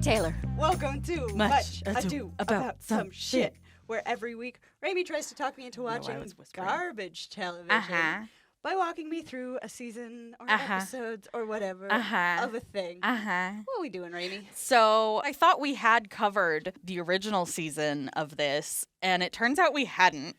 Taylor. Welcome to Much Much Ado Ado About About Some Some Shit, where every week Raimi tries to talk me into watching garbage television by walking me through a season or episodes or whatever of a thing. What are we doing, Raimi? So I thought we had covered the original season of this, and it turns out we hadn't.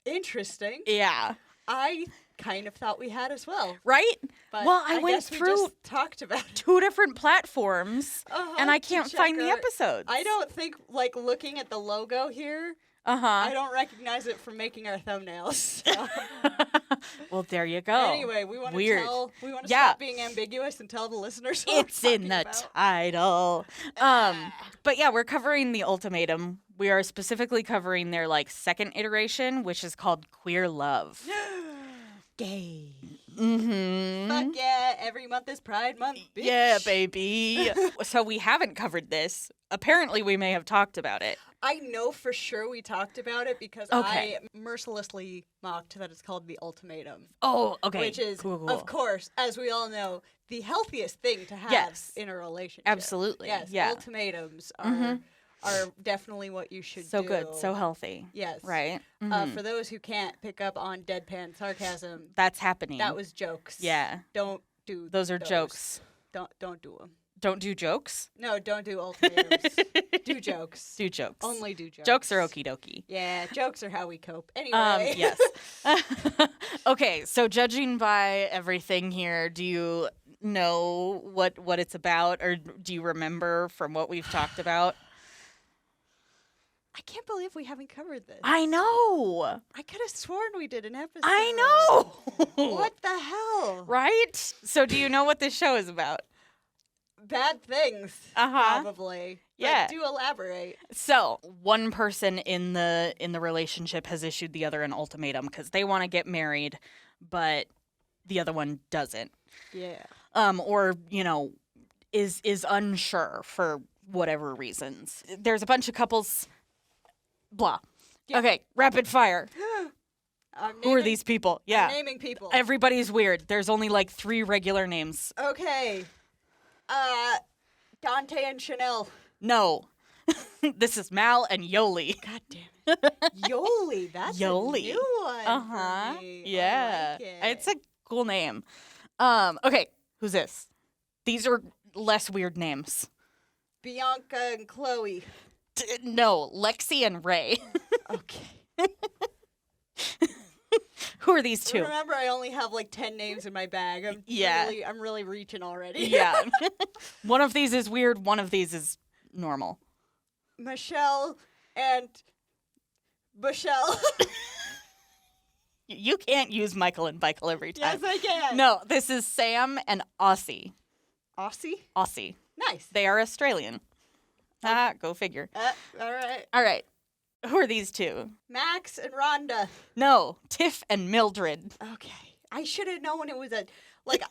Interesting. Yeah. I kind of thought we had as well. Right? But well, I went guess through we just talked about it. 2 different platforms, and I can't find the episodes. I don't think, looking at the logo here, I don't recognize it from making our thumbnails. So. Well, there you go. Anyway, we want to stop being ambiguous and tell the listeners what it's we're in the about. title. But yeah, we're covering the Ultimatum. We are specifically covering their second iteration, which is called Queer Love. Gay. Mm-hmm. Fuck yeah, every month is Pride Month, bitch. Yeah, baby. So we haven't covered this. Apparently, we may have talked about it. I know for sure we talked about it because I mercilessly mocked that it's called the Ultimatum. Oh, okay. Which is, cool. of course, as we all know, the healthiest thing to have in a relationship. Absolutely. Yes, yeah. Ultimatums are definitely what you should do. So good, so healthy. Yes. Right? For those who can't pick up on deadpan sarcasm, that's happening. That was jokes. Yeah. Don't do those. Are jokes. Don't do them. Don't do jokes? No, don't do ultimatums. Do jokes. Do jokes. Only do jokes. Jokes are okie dokie. Yeah, jokes are how we cope. Anyway. Yes. Okay, so judging by everything here, do you know what it's about, or do you remember from what we've talked about? I can't believe we haven't covered this. I know. I could have sworn we did an episode. I know. What the hell? Right? So do you know what this show is about? Bad things, probably. Yeah. But do elaborate. So one person in the relationship has issued the other an ultimatum because they want to get married, but the other one doesn't. Yeah. Or is unsure for whatever reasons. There's a bunch of couples. Blah. Yeah. Okay. Rapid fire. Who are these people? Yeah. I'm naming people. Everybody's weird. There's only 3 regular names. Okay. Dante and Chanel. No. This is Mal and Yoli. God damn it. Yoli. That's Yoli. A new one for me. Yeah. I like it. It's a cool name. Okay. Who's this? These are less weird names. Bianca and Chloe. No. Lexi and Ray. Okay. Who are these two? Remember, I only have 10 names in my bag. I'm really reaching already. Yeah. One of these is weird. One of these is normal. Michelle and Michelle. You can't use Michael and Michael every time. Yes, I can. No, this is Sam and Aussie. Aussie? Aussie. Nice. They are Australian. Go figure. All right. All right. Who are these two? Max and Rhonda. No, Tiff and Mildred. Okay. I should have known it was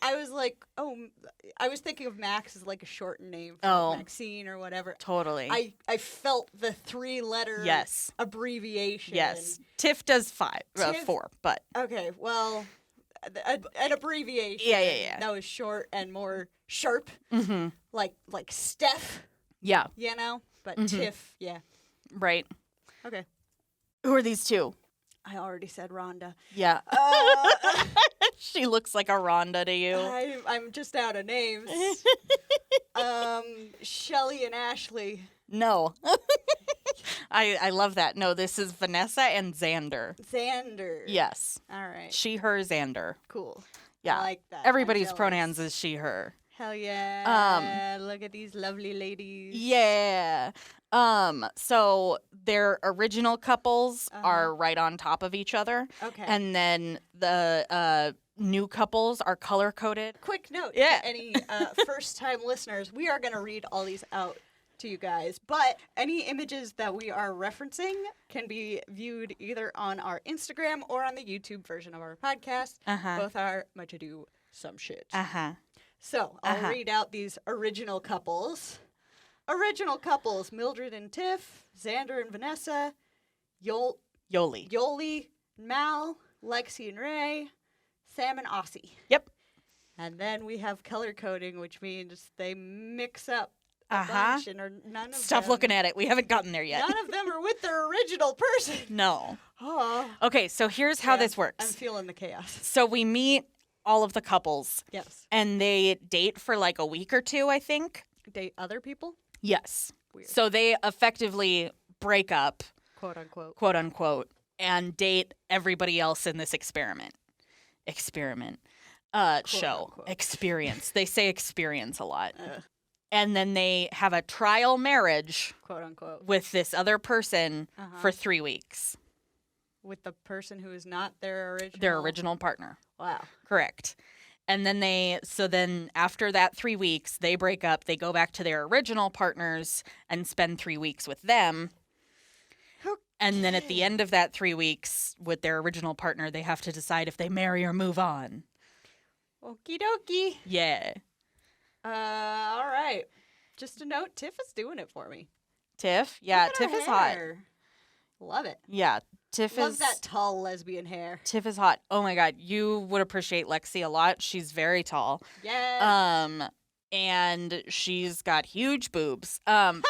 I was thinking of Max as a shortened name for Maxine or whatever. Totally. I felt the 3-letter abbreviation. Yes. Tiff does 4, but. Okay, well, an abbreviation. Yeah. That was short and more sharp. Mm-hmm. Like Steph. Yeah. But Tiff, yeah. Right. Okay. Who are these two? I already said Rhonda. Yeah. She looks like a Rhonda to you. I'm just out of names. Shelly and Ashley. No. I love that. No, this is Vanessa and Xander. Xander. Yes. All right. She, her, Xander. Cool. Yeah. I like that. Everybody's pronouns is she, her. Hell yeah. Look at these lovely ladies. Yeah. So their original couples are right on top of each other. Okay. And then the new couples are color-coded. Quick note to any first-time listeners, we are going to read all these out to you guys, but any images that we are referencing can be viewed either on our Instagram or on the YouTube version of our podcast. Both are Much Ado Some Shit. So I'll read out these original couples. Original couples: Mildred and Tiff, Xander and Vanessa, Yoli, Mal, Lexi and Ray, Sam and Aussie. Yep. And then we have color coding, which means they mix up bunch, and none of Stop them, looking at it. We haven't gotten there yet. None of them are with their original person. No. Oh. Okay, so here's how this I'm works. feeling the chaos. So we meet all of the couples. Yes. And they date for like a week or two, I think. Date other people? Yes. Weird. So they effectively break up, Quote unquote. quote unquote, and date everybody else in this show. unquote. Experience. They say experience a lot. Ugh. And then they have a trial marriage Quote unquote. with this other person for 3 weeks. With the person who is not their original. Their original partner. Wow. Correct. And then then after that 3 weeks, they break up. They go back to their original partners and spend 3 weeks with them. Okay. And then at the end of that 3 weeks with their original partner, they have to decide if they marry or move on. Okie dokie. Yeah. All right. Just a note, Tiff is doing it for me. Tiff? Yeah, Look at Tiff her is hot. hair. Love it. Yeah, Tiff Love is that tall lesbian hair. Tiff is hot. Oh my god, you would appreciate Lexi a lot. She's very tall. Yes. And she's got huge boobs.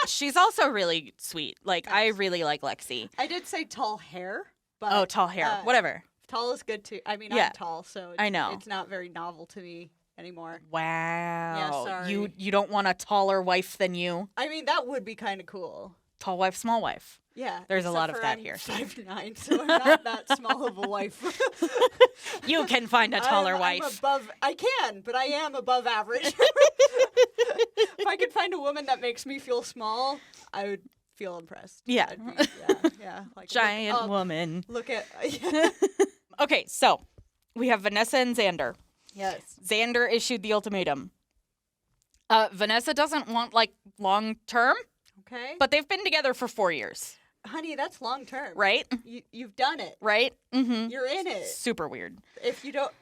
She's also really sweet. Like I really like Lexi. I did say tall hair, but Oh, tall hair. Whatever. tall is good too. I mean, Yeah. I'm tall, so I know. it's not very novel to me anymore. Wow. sorry. You don't want a taller wife than you? I mean, that would be kind of cool. Tall wife, small wife. Yeah. There's a lot except of for that I'm here. 5'9", so I'm not that small of a wife. You can find a taller wife. I'm above. I can, but I am above average. If I could find a woman that makes me feel small, I would feel impressed. Yeah. Yeah. Like Giant woman. Look at. Okay, so we have Vanessa and Xander. Yes. Xander issued the ultimatum. Vanessa doesn't want, like, long term, Okay. but they've been together for 4 years. Honey, that's long term. Right? You've done it. Right? Mm-hmm. You're in it. Super weird. If you don't.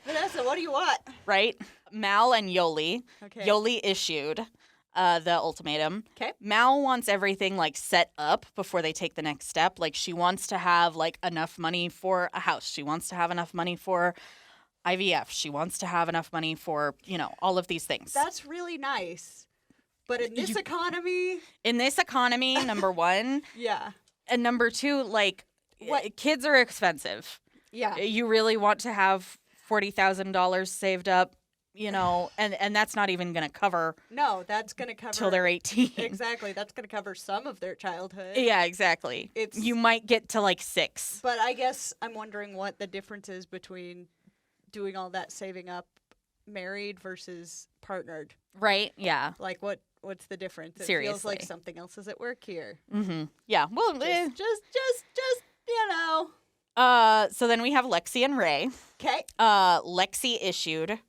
Vanessa, what do you want? Right? Mal and Yoli. Okay. Yoli issued the ultimatum. Okay. Mal wants everything, like, set up before they take the next step. Like, she wants to have, like, enough money for a house. She wants to have enough money for IVF. She wants to have enough money for, all of these things. That's really nice. But in this economy. In this economy, number one. Yeah. And number two, like, kids are expensive. Yeah. You really want to have $40,000 saved up, and that's not even going to cover. No, that's going to cover. Till they're 18. Exactly. That's going to cover some of their childhood. Yeah, exactly. You might get to like 6. But I guess I'm wondering what the difference is between doing all that saving up married versus partnered. Right? Yeah. Like what's the difference? It Seriously. feels like something else is at work here. Mm-hmm. Yeah. Well, Just so then we have Lexi and Ray. Okay. Lexi issued.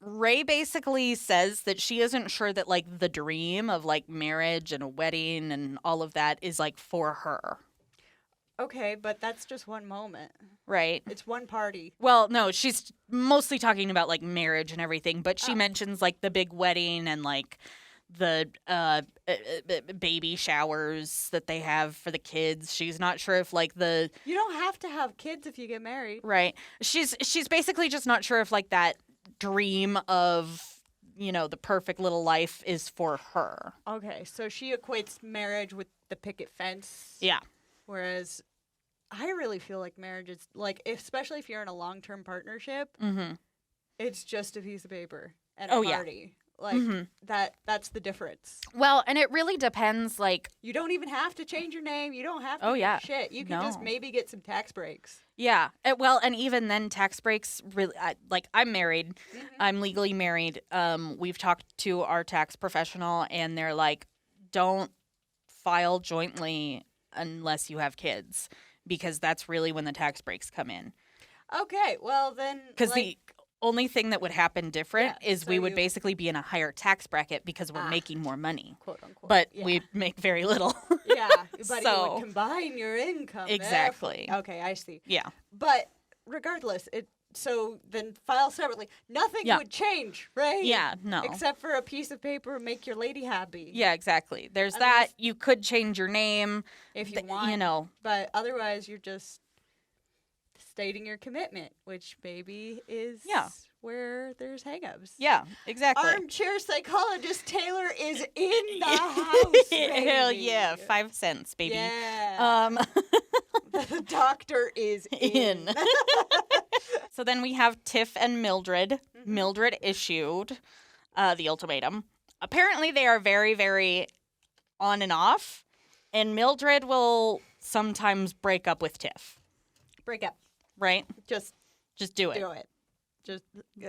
Ray basically says that she isn't sure that, like, the dream of, like, marriage and a wedding and all of that is, like, for her. Okay, but that's just one moment. Right. It's one party. Well, no, she's mostly talking about, like, marriage and everything, but she mentions, like, the big wedding and, like, the baby showers that they have for the kids. She's not sure if, like, You don't have to have kids if you get married. Right. She's basically just not sure if, like, that dream of, the perfect little life is for her. Okay, so she equates marriage with the picket fence. Yeah. Whereas I really feel like marriage is, like, especially if you're in a long-term partnership, it's just a piece of paper and a party. Like, that's the difference. Well, and it really depends, like... You don't even have to change your name. You don't have to do shit. You can just maybe get some tax breaks. Yeah. Well, and even then, tax breaks really... I'm married. I'm legally married. We've talked to our tax professional, and they're like, don't file jointly unless you have kids, because that's really when the tax breaks come in. Okay, well then... Because the only thing that would happen different is so we would basically be in a higher tax bracket because we're making more money. Quote unquote. But we make very little. Yeah, but you would combine your income. Exactly. Therefore. Okay, I see. Yeah. But regardless, so then file separately. Nothing would change, right? Yeah, no. Except for a piece of paper, make your lady happy. Yeah, exactly. There's that. You could change your name. If you want. But otherwise, you're just stating your commitment, which maybe is where there's hangups. Yeah, exactly. Armchair psychologist Taylor is in the house, baby. Hell yeah, 5 cents, baby. Yeah. The doctor is in. So then we have Tiff and Mildred. Mm-hmm. Mildred issued the ultimatum. Apparently they are very, very on and off, and Mildred will sometimes break up with Tiff. Break up. Right? Just do it. Do it.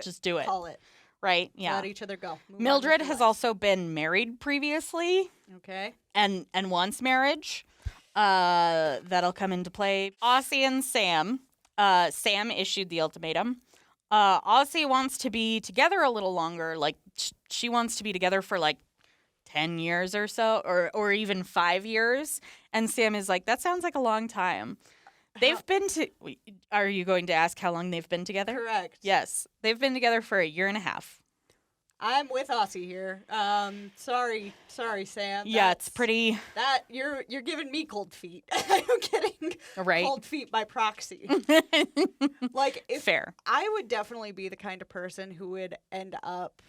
Just do it. Call it. Right? Yeah. Let each other go. Mildred has also been married previously. Okay. And wants marriage. That'll come into play. Aussie and Sam. Sam issued the ultimatum. Aussie wants to be together a little longer. Like, she wants to be together for, like, 10 years or so, or even 5 years. And Sam is like, that sounds like a long time. They've been Are you going to ask how long they've been together? Correct. Yes. They've been together for 1.5 years. I'm with Aussie here. Sorry, Sam. Yeah, it's pretty. That you're giving me cold feet. I'm getting cold feet by proxy. Like, fair. I would definitely be the kind of person who would end up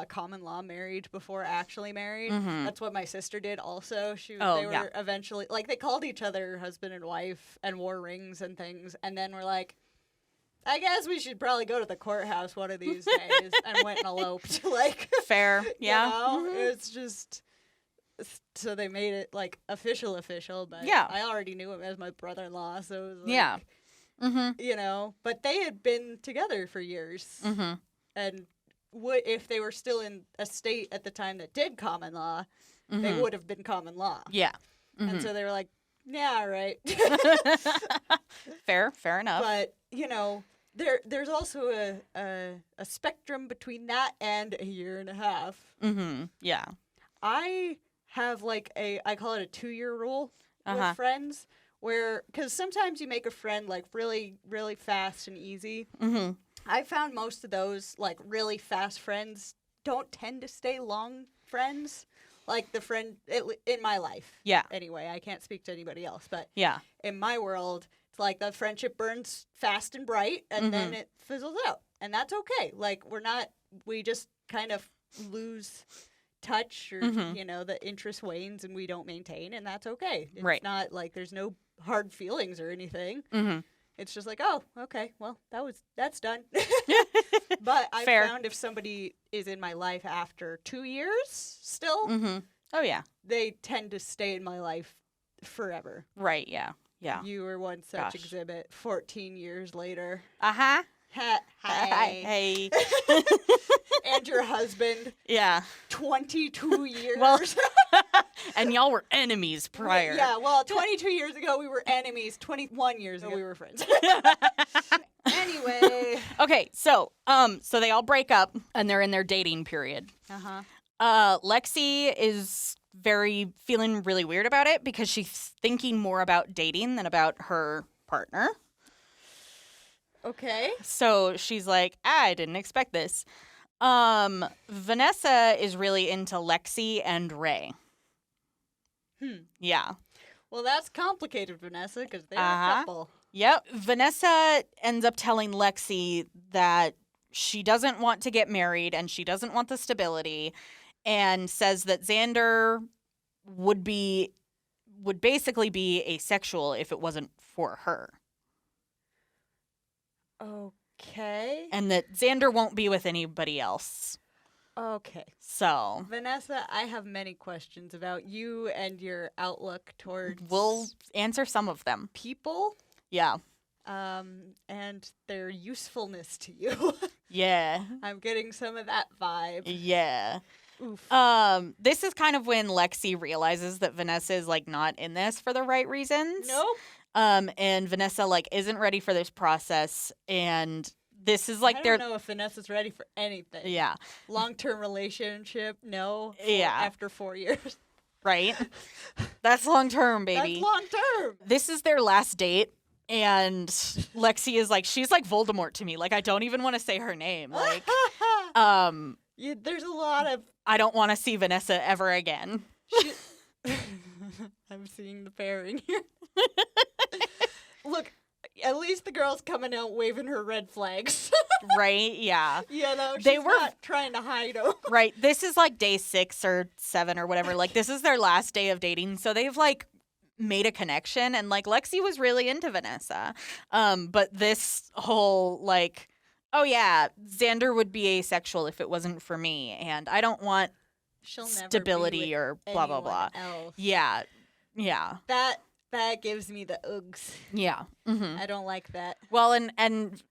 common law marriage before actually married. Mm-hmm. That's what my sister did. Also, they were eventually like they called each other husband and wife and wore rings and things, and then were like, I guess we should probably go to the courthouse one of these days, and went and eloped. Like, fair, yeah. You know, it's just so they made it like official, but I already knew him as my brother-in-law, so it was like, you know. But they had been together for years, and if they were still in a state at the time that did common law, they would have been common law. Yeah, and so they were like, yeah, all right. Fair enough. But you know. There's also a spectrum between that and 1.5 years. Mm-hmm. Yeah. I have I call it a 2-year rule with friends because sometimes you make a friend like really, really fast and easy. Mm-hmm. I found most of those like really fast friends don't tend to stay long friends. Like the friend in my life. Yeah. Anyway, I can't speak to anybody else, but in my world, it's like the friendship burns fast and bright, and then it fizzles out. And that's okay. Like, we just kind of lose touch or, you know, the interest wanes and we don't maintain, and that's okay. It's not like there's no hard feelings or anything. Mm-hmm. It's just like, oh, okay, well, that's done. But I found if somebody is in my life after 2 years still, oh, yeah, they tend to stay in my life forever. Right, yeah. Yeah. You were one such exhibit 14 years later. Uh-huh. Hi. Hey. And your husband. Yeah. 22 years. Well, and y'all were enemies prior. Yeah, well, 22 years ago we were enemies. 21 years ago we were friends. Anyway. Okay, so they all break up and they're in their dating period. Lexi is feeling really weird about it because she's thinking more about dating than about her partner. Okay. So she's like, I didn't expect this. Vanessa is really into Lexi and Ray. Yeah. Well, that's complicated, Vanessa, because they're a couple. Yep. Vanessa ends up telling Lexi that she doesn't want to get married and she doesn't want the stability, and says that Xander would basically be asexual if it wasn't for her. Okay. And that Xander won't be with anybody else. Okay. So, Vanessa, I have many questions about you and your outlook towards... We'll answer some of them. People? Yeah. And their usefulness to you. Yeah. I'm getting some of that vibe. Yeah. Oof. This is kind of when Lexi realizes that Vanessa is like not in this for the right reasons. Nope. And Vanessa like isn't ready for this process, and this is like I don't know if Vanessa's ready for anything. Yeah. Long-term relationship, no. Yeah. After 4 years. Right. That's long-term, baby. That's long-term. This is their last date. And Lexi is like, she's like Voldemort to me. Like, I don't even want to say her name. Like, there's a lot of... I don't want to see Vanessa ever again. I'm seeing the pairing here. Look, at least the girl's coming out waving her red flags. Right? Yeah. You know, she's They were- not trying to hide them. Right. This is like day 6 or 7 or whatever. Like, this is their last day of dating. So they've like made a connection, and like Lexi was really into Vanessa. But this whole like, oh yeah, Xander would be asexual if it wasn't for me, and I don't want She'll never stability be with or blah blah blah. anyone else. Yeah. Yeah. That gives me the oogs. Yeah. Hmm. I don't like that. Well, and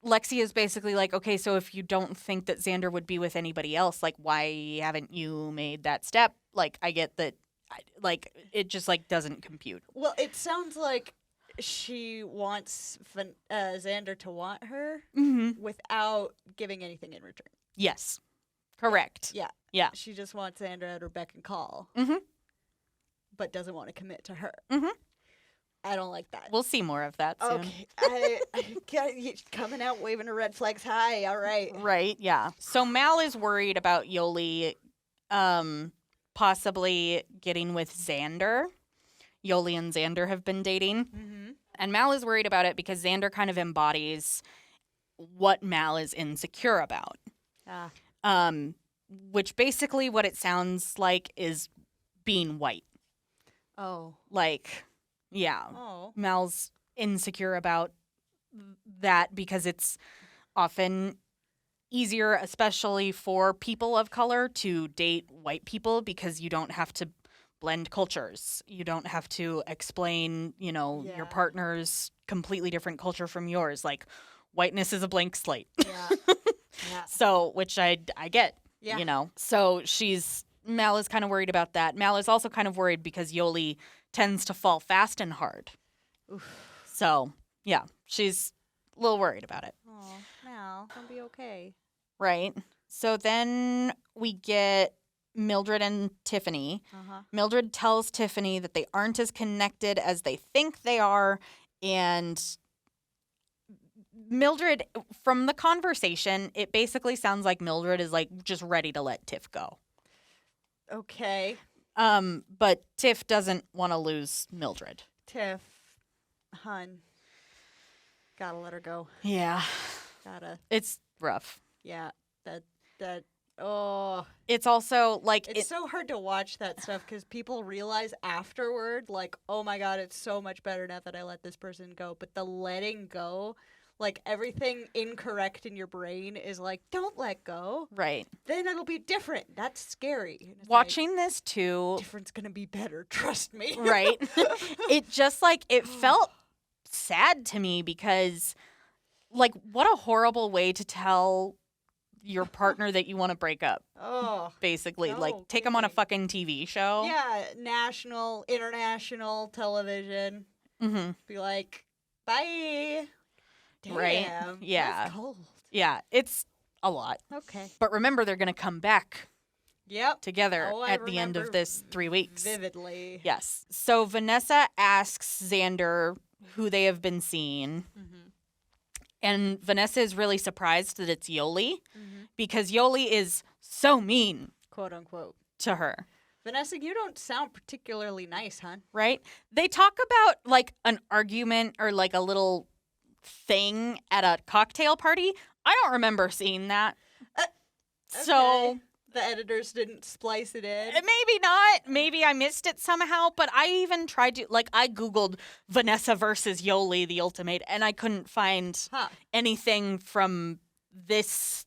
Lexi is basically like, okay, so if you don't think that Xander would be with anybody else, like, why haven't you made that step? Like, I get that, like, it just, like, doesn't compute. Well, it sounds like she wants Xander to want her Mm-hmm. without giving anything in return. Yes. Correct. Yeah. Yeah. She just wants Xander at her beck and call, Mm-hmm. but doesn't want to commit to her. Mm-hmm. I don't like that. We'll see more of that soon. Okay. I coming out waving her red flags high. All right. Right, yeah. So Mal is worried about Yoli possibly getting with Xander. Yoli and Xander have been dating. Mm-hmm. And Mal is worried about it because Xander kind of embodies what Mal is insecure about. Which basically what it sounds like is being white. Oh. Like, yeah. Oh. Mal's insecure about that because it's often easier, especially for people of color, to date white people because you don't have to blend cultures. You don't have to explain, your Yeah. partner's completely different culture from yours. Like, whiteness is a blank slate. Yeah. Yeah. So, which I get, Yeah. So Mal is kind of worried about that. Mal is also kind of worried because Yoli tends to fall fast and hard. Oof. So, yeah, she's a little worried about it. Oh, Mal, gonna be okay. Right. So then we get Mildred and Tiffany. Uh-huh. Mildred tells Tiffany that they aren't as connected as they think they are. And Mildred, from the conversation, it basically sounds like Mildred is like just ready to let Tiff go. Okay. But Tiff doesn't want to lose Mildred. Tiff, hun, gotta let her go. Yeah. Gotta. It's rough. Yeah. That. Oh. It's also like It's so hard to watch that stuff because people realize afterward, like, oh my God, it's so much better now that I let this person go. But the letting go, like, everything incorrect in your brain is like, don't let go. right. Then it'll be different. That's scary. And it's Watching this too, like, different's gonna be better. Trust me. right? It just like it felt sad to me because like what a horrible way to tell your partner that you want to break up. Oh. Basically, No like take them on a kidding. fucking TV show. Yeah, national, international television. Mm-hmm. Be like, bye. Damn, Right? Yeah. That's cold. Yeah, it's a lot. Okay. But remember, they're gonna come back Yep. together Oh, I at the end of remember this 3 weeks. Vividly. Yes. So Vanessa asks Xander who they have been seeing. Mm-hmm. And Vanessa is really surprised that it's Yoli Mm-hmm. because Yoli is so mean Quote unquote. to her, Vanessa, you don't sound particularly nice, hon. right? They talk about like an argument or like a little thing at a cocktail party. I don't remember seeing that. So Okay. The editors didn't splice it in. maybe not. Maybe I missed it somehow. But I even tried to, like, I Googled Vanessa versus Yoli, the Ultimatum, and I couldn't find Huh. anything from this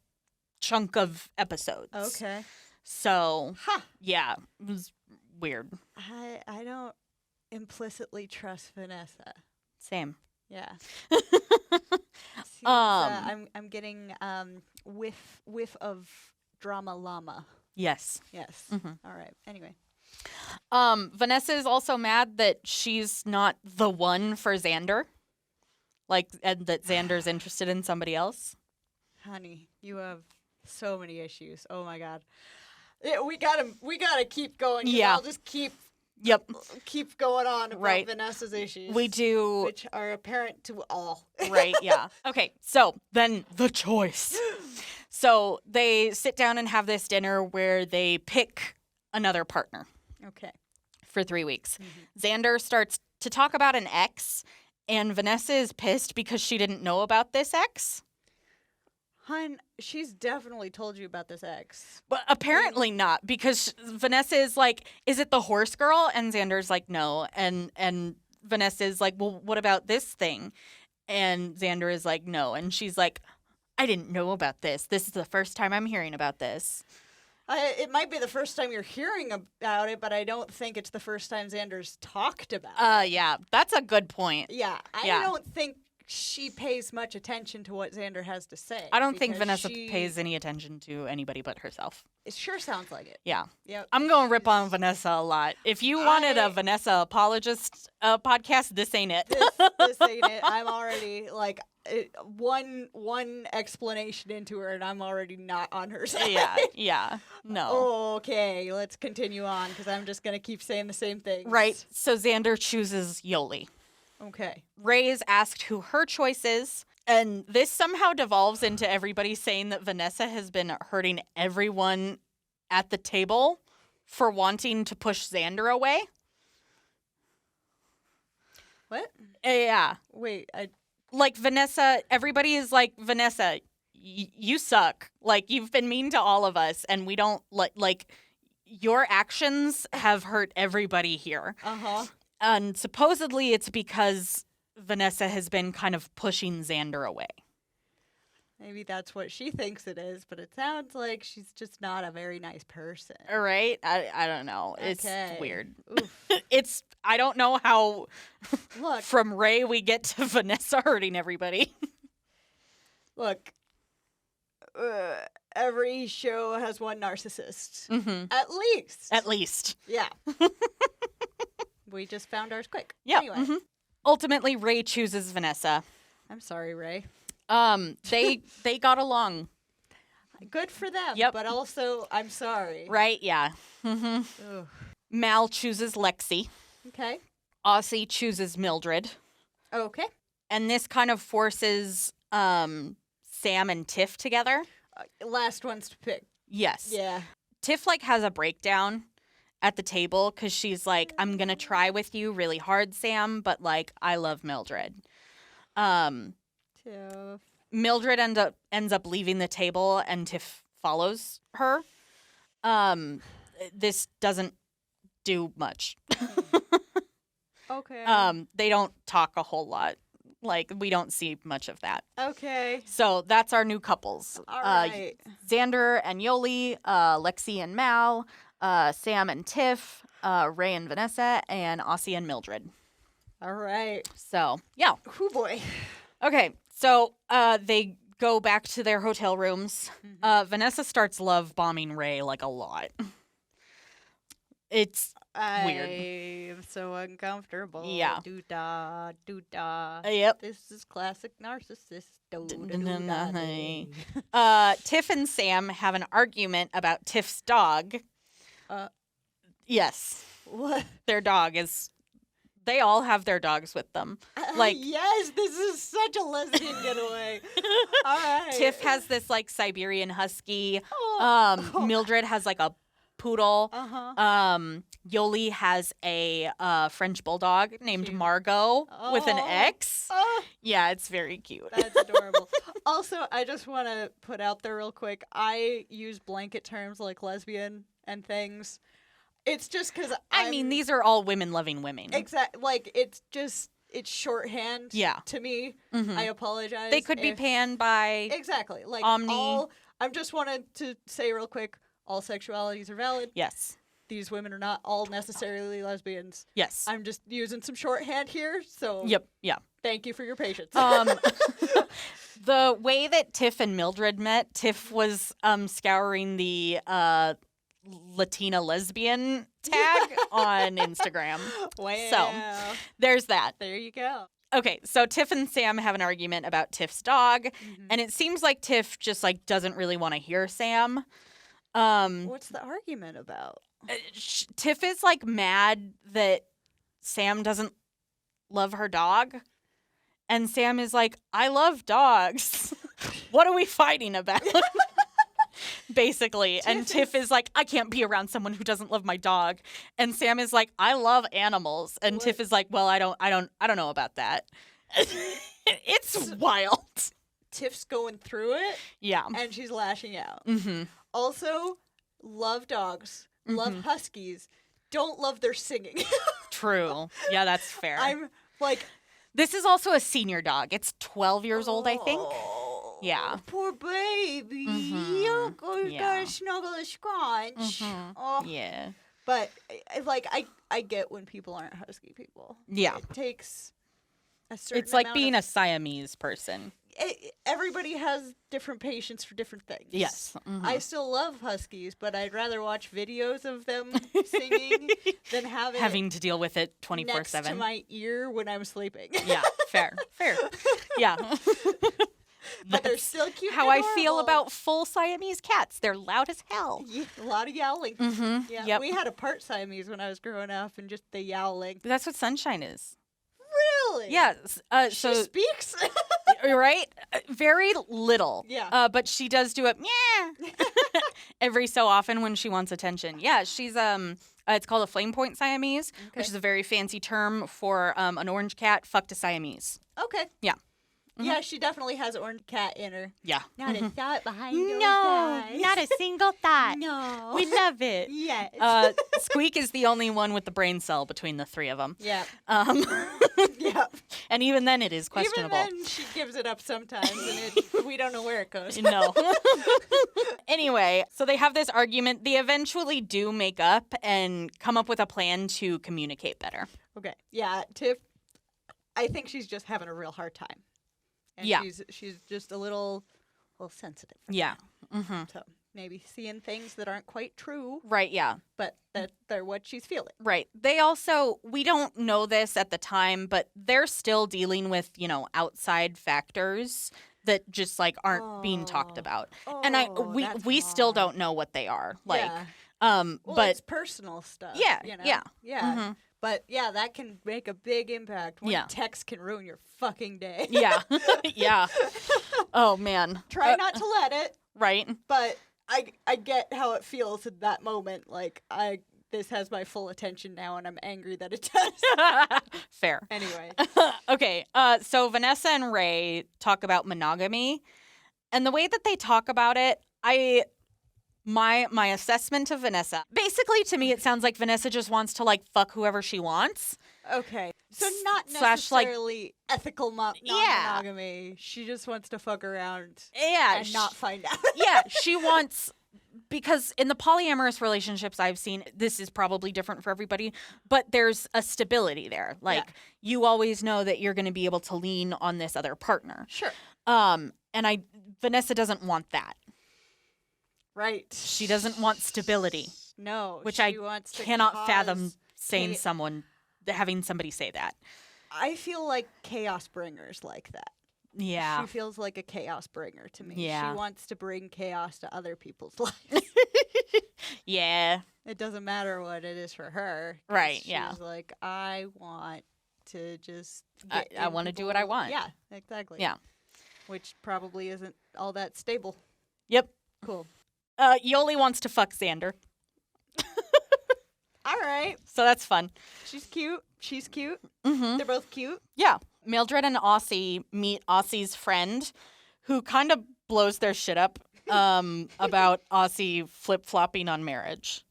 chunk of episodes. Okay. So, Huh. yeah, it was weird. I don't implicitly trust Vanessa. Same. Yeah. Seems, Um, I'm getting whiff of drama llama. Yes. Yes. Mhm. All right. Anyway. Vanessa is also mad that she's not the one for Xander. Like, and that Xander's interested in somebody else. Honey, you have so many issues. Oh my God. Yeah, we gotta keep going. 'Cause Yeah. I'll just keep Yep. going on about Right. Vanessa's issues. We do. which are apparent to all. Right, yeah. Okay, so then the choice. So they sit down and have this dinner where they pick another partner Okay. for 3 weeks. Mhm. Xander starts to talk about an ex, And Vanessa is pissed because she didn't know about this ex. Hun, she's definitely told you about this ex. But apparently not, because Vanessa is like, is it the horse girl? And Xander's like, no. And Vanessa is like, well, what about this thing? And Xander is like, no. And she's like, I didn't know about this. This is the first time I'm hearing about this. It might be the first time you're hearing about it, but I don't think it's the first time Xander's talked about it. Yeah, that's a good point. Yeah, I Yeah. don't think she pays much attention to what Xander has to say. I don't think because Vanessa pays any attention to anybody but herself. It sure sounds like it. Yeah. Yep. I'm going to rip on She's- Vanessa a lot. If you wanted a Vanessa apologist podcast, this ain't it. This ain't it. I'm already like one explanation into her, and I'm already not on her side. Yeah. No. Okay, let's continue on because I'm just gonna keep saying the same thing. Right. So Xander chooses Yoli. Okay. Ray is asked who her choice is, and this somehow devolves into everybody saying that Vanessa has been hurting everyone at the table for wanting to push Xander away. What? Yeah. Wait. Like Vanessa, everybody is like, Vanessa, you suck. Like, you've been mean to all of us, and we don't like your actions have hurt everybody here. And supposedly it's because Vanessa has been kind of pushing Xander away. Maybe that's what she thinks it is, but it sounds like she's just not a very nice person. All right? I don't know. It's Okay. weird. Oof. I don't know how Look, from Ray we get to Vanessa hurting everybody. look. Every show has one narcissist. Mm-hmm. At least. At least. Yeah. We just found ours quick. Yeah. Anyway. Mm-hmm. Ultimately, Ray chooses Vanessa. I'm sorry, Ray. They got along, Good for them. Yep. But also, I'm sorry. right? Yeah. Mm-hmm. Ugh. Mal chooses Lexi. Okay. Aussie chooses Mildred. Okay. And this kind of forces Sam and Tiff together. Last ones to pick. Yes. Yeah. Tiff has a breakdown at the table because she's like, I'm gonna try with you really hard, Sam, but I love Mildred. Tiff. Mildred ends up leaving the table, and Tiff follows her. This doesn't do much. Okay. They don't talk a whole lot. We don't see much of that. Okay. So that's our new couples. All right. Xander and Yoli, Lexi and Mal, Sam and Tiff, Ray and Vanessa, and Aussie and Mildred. All right. So, yeah. Oh boy. Okay, so they go back to their hotel rooms. Vanessa starts love bombing Ray a lot. It's weird. I'm so uncomfortable. Yeah. Doo-da, doo-da. Yep. This is classic narcissist. Tiff and Sam have an argument about Tiff's dog. Yes, What? their dog is. They all have their dogs with them. Yes, this is such a lesbian getaway. All right. Tiff has this Siberian husky. Oh. Mildred has a poodle. Uh-huh. Yoli has a French bulldog named Cute. Margot with an Oh. X. Oh, Yeah, it's very cute. that's adorable. Also, I just want to put out there real quick. I use blanket terms like lesbian and things. It's just because I mean, these are all women-loving women. it's shorthand. Yeah. To me, Mhm. I apologize. They could be if- panned by Exactly. Omni. I just wanted to say real quick, all sexualities are valid. yes, These women are not all necessarily lesbians. yes. I'm just using some shorthand here, so Yep, yeah. thank you for your patience. The way that Tiff and Mildred met, Tiff was scouring the Latina lesbian tag on Instagram. Wow. There's that. There you go. Okay, so Tiff and Sam have an argument about Tiff's dog, Mhm. and it seems like Tiff just doesn't really want to hear Sam. What's the argument about? Tiff is mad that Sam doesn't love her dog, and Sam is like, I love dogs. What are we fighting about? Basically. And Tiff is like, I can't be around someone who doesn't love my dog. And Sam is like, I love animals. And What? Tiff is like, well, I don't know about that. It's wild. Tiff's going through it, Yeah. and she's lashing out. Mm-hmm. Also, love dogs, love huskies, don't love their singing. True. Yeah, that's fair. I'm like, This is also a senior dog. It's 12 years old, I think. oh, Yeah. poor baby. You gotta snuggle a scrunch. Oh. Yeah. But I get when people aren't husky people. Yeah. It takes a certain. It's like amount being of, a Siamese person. Everybody has different patience for different things. Yes. I still love huskies, but I'd rather watch videos of them singing than having to deal with it next to 24/7. my ear when I'm sleeping. Yeah, fair. Yeah. But they're still cute. How and I feel adorable. about full Siamese cats. They're loud as hell. Yeah, a lot of yowling. Mm-hmm. Yeah, Yep. we had a part Siamese when I was growing up, and just the yowling. That's what Sunshine is. Really? Yeah. She So speaks. right, very little. Yeah. But she does do it. Yeah. Every so often when she wants attention. Yeah. She's It's called a flame point Siamese, which is a very fancy term for an orange cat fucked a Siamese. Okay. Yeah. Yeah, she definitely has orange cat in her. Yeah. Not a thought behind those No, eyes. not a single thought. No. We love it. Yes. Squeak is the only one with the brain cell between the three of them. Yeah. Yeah. And even then, it is questionable. Even then, she gives it up sometimes, and we don't know where it goes. No. Anyway, so they have this argument. They eventually do make up and come up with a plan to communicate better. Okay. Yeah, Tiff, I think she's just having a real hard time. And Yeah. she's just a little sensitive. Yeah. Mm-hmm. So maybe seeing things that aren't quite true, Right, yeah. but that they're what she's feeling. Right. They also, we don't know this at the time, but they're still dealing with, outside factors that just like aren't being talked about. And we still don't know what they are. Like, Yeah. well, But it's personal stuff. Yeah, Yeah. yeah. But yeah, that can make a big impact. One Yeah. text can ruin your fucking day. yeah. Yeah. Oh man. Try not to let it, Right. but I get how it feels in that moment. Like this has my full attention now, and I'm angry that it does. Fair. Anyway. Okay. So Vanessa and Ray talk about monogamy, and the way that they talk about it, my assessment of Vanessa, basically to me, it sounds like Vanessa just wants to like fuck whoever she wants. Okay. So not Slash, like- necessarily ethical non-monogamy. She just wants to fuck around Yeah. and not find out. Yeah, she wants, because in the polyamorous relationships I've seen, this is probably different for everybody, but there's a stability there. Like, you always know that you're going to be able to lean on this other partner. Sure. And Vanessa doesn't want that. Right. She doesn't want stability, No. which she I wants to cannot fathom cause saying cha- having somebody say that. I feel like chaos bringers like that. Yeah. She feels like a chaos bringer to me. Yeah. She wants to bring chaos to other people's lives. Yeah. It doesn't matter what it is for her. 'cause Right, yeah. She's like, I want to just I want to do what I want. Yeah, exactly. Yeah. Which probably isn't all that stable. Yep. Cool. Yoli wants to fuck Xander. All right. So that's fun. She's cute. She's cute. Mm-hmm. They're both cute. Yeah. Mildred and Aussie meet Aussie's friend, who kind of blows their shit up about Aussie flip-flopping on marriage.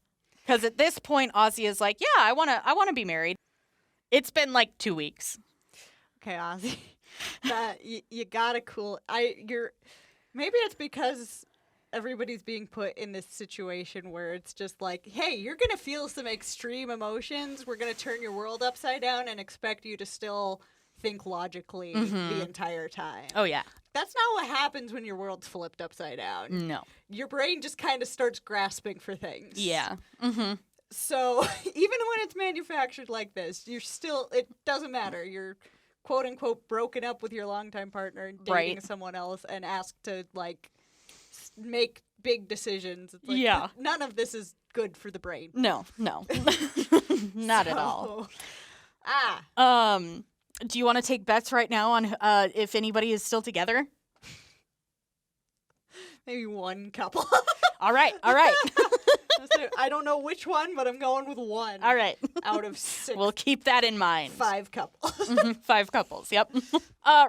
Because at this point, Aussie is like, yeah, I wanna be married. It's been like 2 weeks. Okay, Ozzy. That you gotta cool. Maybe it's because everybody's being put in this situation where it's just like, hey, you're gonna feel some extreme emotions. We're gonna turn your world upside down and expect you to still think logically the entire time. Oh, yeah. That's not what happens when your world's flipped upside down. No. Your brain just kind of starts grasping for things. Yeah. Mm-hmm. So even when it's manufactured like this, it doesn't matter. You're quote unquote broken up with your longtime partner and dating Right. someone else and asked to like make big decisions. It's like, Yeah. none of this is good for the brain. No. Not at all. So, Do you want to take bets right now on if anybody is still together? Maybe one couple. All right. All right. I don't know which one, but I'm going with one. All right. Out of 6. We'll keep that in mind. 5 couples. 5 couples. Yep.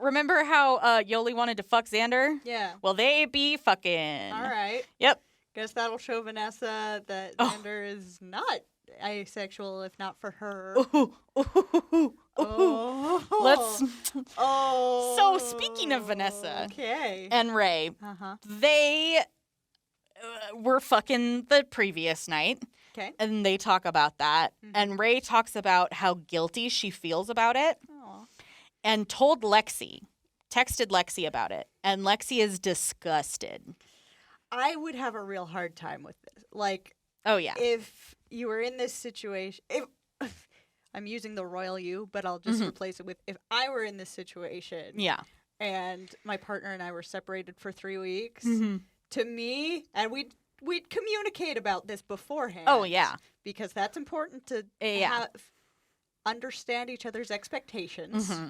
Remember how Yoli wanted to fuck Xander? Yeah. Well, they be fucking. All right. Yep. Guess that'll show Vanessa that Xander is not asexual, if not for her. Ooh. Oh. Let's. Oh. So speaking of Vanessa Okay. and Ray, Uh-huh. they were fucking the previous night. Okay. And they talk about that. And Ray talks about how guilty she feels about it Aw. and texted Lexi about it. And Lexi is disgusted. I would have a real hard time with this. Like, Oh, yeah. if you were in this situation, if I'm using the royal you, but I'll just replace it with if I were in this situation Yeah. and my partner and I were separated for 3 weeks, Mm-hmm. to me, and we'd communicate about this beforehand. Oh, yeah. Because that's important to Yeah. understand each other's expectations. Mm-hmm.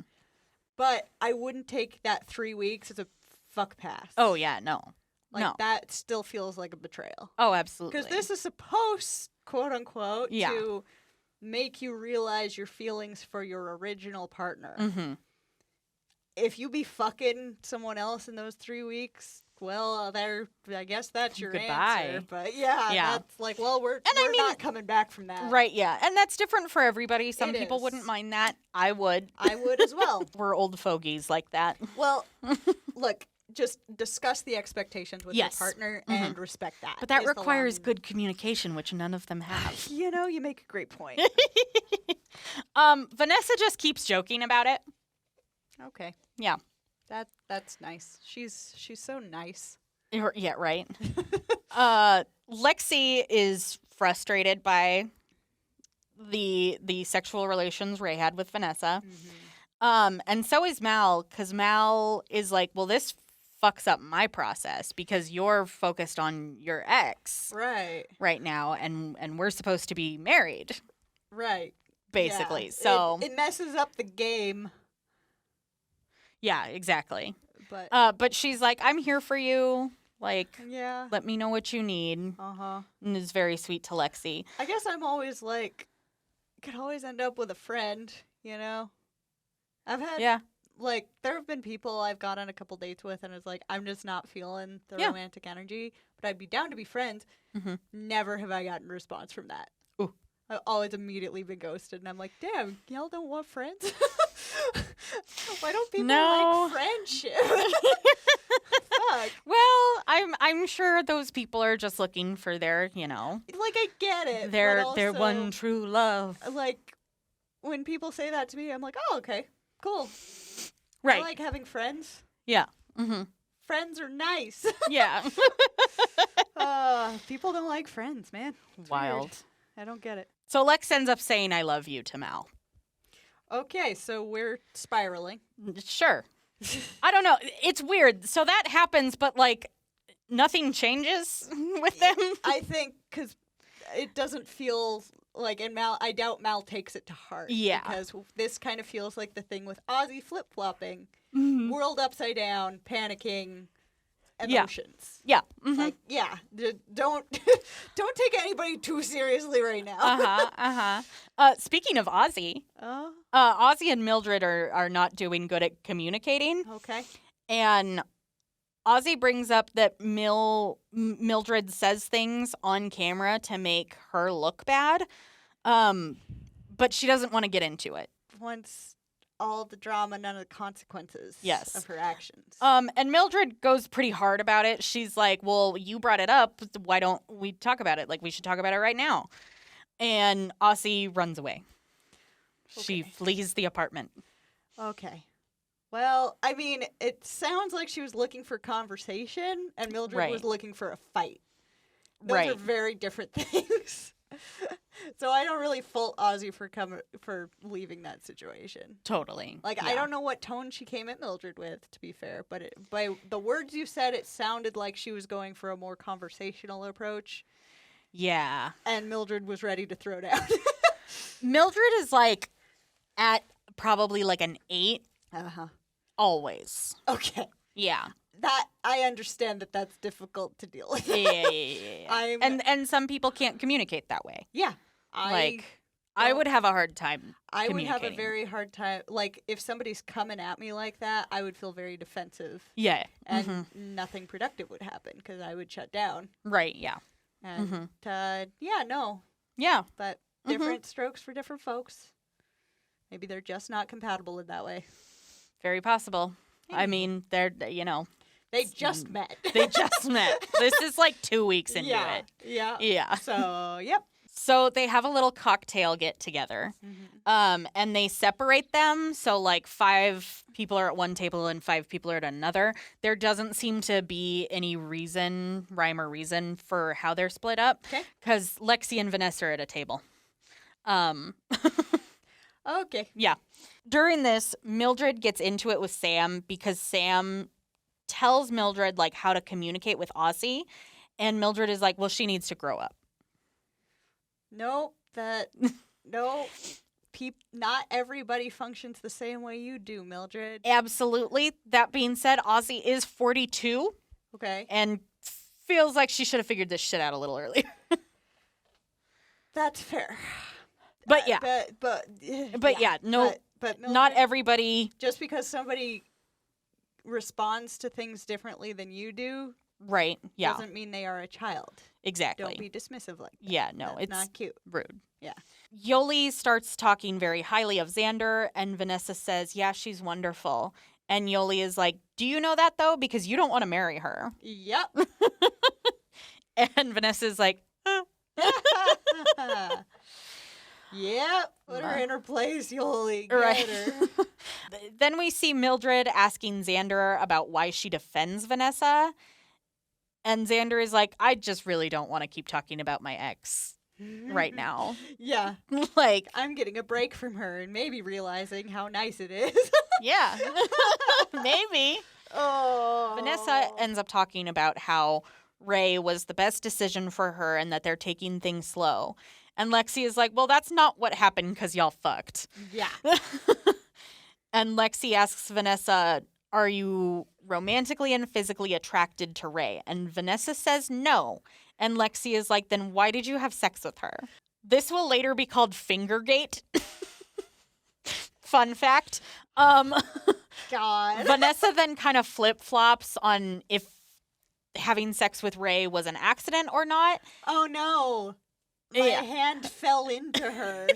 But I wouldn't take that 3 weeks as a fuck pass. Oh, yeah. No. Like, no. that still feels like a betrayal. Oh, absolutely. Because this is supposed, quote unquote, Yeah. to make you realize your feelings for your original partner. Mm-hmm. If you be fucking someone else in those 3 weeks, well, I guess that's your Goodbye. answer. But yeah, that's like, well, we're not coming back from that. Right, yeah. And that's different for everybody. Some It people is. wouldn't mind that. I would. I would as well. We're old fogies like that. Well, look, just discuss the expectations with Yes. your partner and respect that. But that is the requires long- good communication, which none of them have. You know, you make a great point. Vanessa just keeps joking about it. Okay. Yeah. That's nice. She's so nice. Yeah, right. Lexi is frustrated by the sexual relations Ray had with Vanessa. And so is Mal, because Mal is like, well, this fucks up my process because you're focused on your ex Right now, and we're supposed to be married, Right. basically. Yeah. So it messes up the game, yeah, exactly. but But she's like, I'm here for you. Like, yeah. let me know what you need. Uh-huh. And is very sweet to Lexi. I guess I'm always like, could always end up with a friend, you know? I've had, Yeah. like, there have been people I've gone on a couple dates with, and it's like, I'm just not feeling the Yeah. romantic energy, but I'd be down to be friends. Mhm. Never have I gotten a response from that. Ooh. I've always immediately been ghosted, and I'm like, damn, y'all don't want friends? Why don't people No. like friendship? Fuck. Well, I'm sure those people are just looking for their, Like, I get it. their but their also, one true love. Like, when people say that to me, I'm like, oh, okay, cool. Right. I like having friends. Yeah. Mm-hmm. Friends are nice. Yeah. People don't like friends, man. It's Wild. weird. I don't get it. So Lex ends up saying I love you to Mal. Okay, so we're spiraling. Sure. I don't know. It's weird. So that happens, but like nothing changes with them. I think because it doesn't feel like, and Mal, I doubt Mal takes it to heart. Yeah. Because this kind of feels like the thing with Ozzy flip flopping, Mhm. world upside down, panicking, Yeah. emotions. Yeah. Mhm. Like, yeah, don't don't take anybody too seriously right now. Speaking of Ozzy, Oh, Ozzy and Mildred are not doing good at communicating. okay. And Ozzy brings up that Mildred says things on camera to make her look bad, but she doesn't want to get into it. Wants all the drama, none of the consequences Yes. of her actions. And Mildred goes pretty hard about it. She's like, well, you brought it up. Why don't we talk about it? Like, we should talk about it right now. And Ozzy runs away. She Okay. flees the apartment. Okay. Well, I mean, it sounds like she was looking for conversation and Mildred Right. was looking for a fight. Those Right. are very different things. So I don't really fault Ozzy for leaving that situation. Totally. Like, I don't know what tone she came at Mildred with, to be fair, but by the words you said, it sounded like she was going for a more conversational approach, Yeah. and Mildred was ready to throw down. Mildred is like at probably like an 8 Uh-huh. always. Okay. Yeah. that I understand that that's difficult to deal with. Yeah. And some people can't communicate that way. Yeah. I would have a hard time I would have a communicating. very hard time. Like, if somebody's coming at me like that, I would feel very defensive. Yeah. And nothing productive would happen because I would shut down. Right, yeah. And, yeah, no. Yeah. But different strokes for different folks. Maybe they're just not compatible in that way. Very possible. Maybe. I mean, they're, They just met. They just met. This is like 2 weeks into it. Yeah. Yeah. So, yep. So they have a little cocktail get together. And they separate them. So like 5 people are at one table and 5 people are at another. There doesn't seem to be any rhyme or reason for how they're split up. Okay. Because Lexi and Vanessa are at a table. Okay. Yeah. During this, Mildred gets into it with Sam because Sam tells Mildred like how to communicate with Aussie. And Mildred is like, well, she needs to grow up. Nope. Nope. Not everybody functions the same way you do, Mildred. Absolutely. That being said, Aussie is 42 Okay. and feels like she should have figured this shit out a little earlier. That's fair. But yeah. But Mildred, Not everybody. just because somebody responds to things differently than you do Right. Yeah. doesn't mean they are a child. Exactly. Don't be dismissive like that. Yeah, no, That's it's not cute. rude. Yeah. Yoli starts talking very highly of Xander, and Vanessa says, yeah, she's wonderful. And Yoli is like, do you know that, though? Because you don't want to marry her. Yep. And Vanessa's like, Yep. Put her in her place, Yoli. Get Right. her. Then we see Mildred asking Xander about why she defends Vanessa. And Xander is like, I just really don't want to keep talking about my ex right now. Yeah. Like, I'm getting a break from her and maybe realizing how nice it is. yeah, maybe. Oh. Vanessa ends up talking about how Ray was the best decision for her and that they're taking things slow. And Lexi is like, well, that's not what happened because y'all fucked. Yeah. And Lexi asks Vanessa, are you romantically and physically attracted to Ray? And Vanessa says no. And Lexi is like, then why did you have sex with her? This will later be called Fingergate. Fun fact. God. Vanessa then kind of flip-flops on if having sex with Ray was an accident or not. Oh no. My hand fell into her.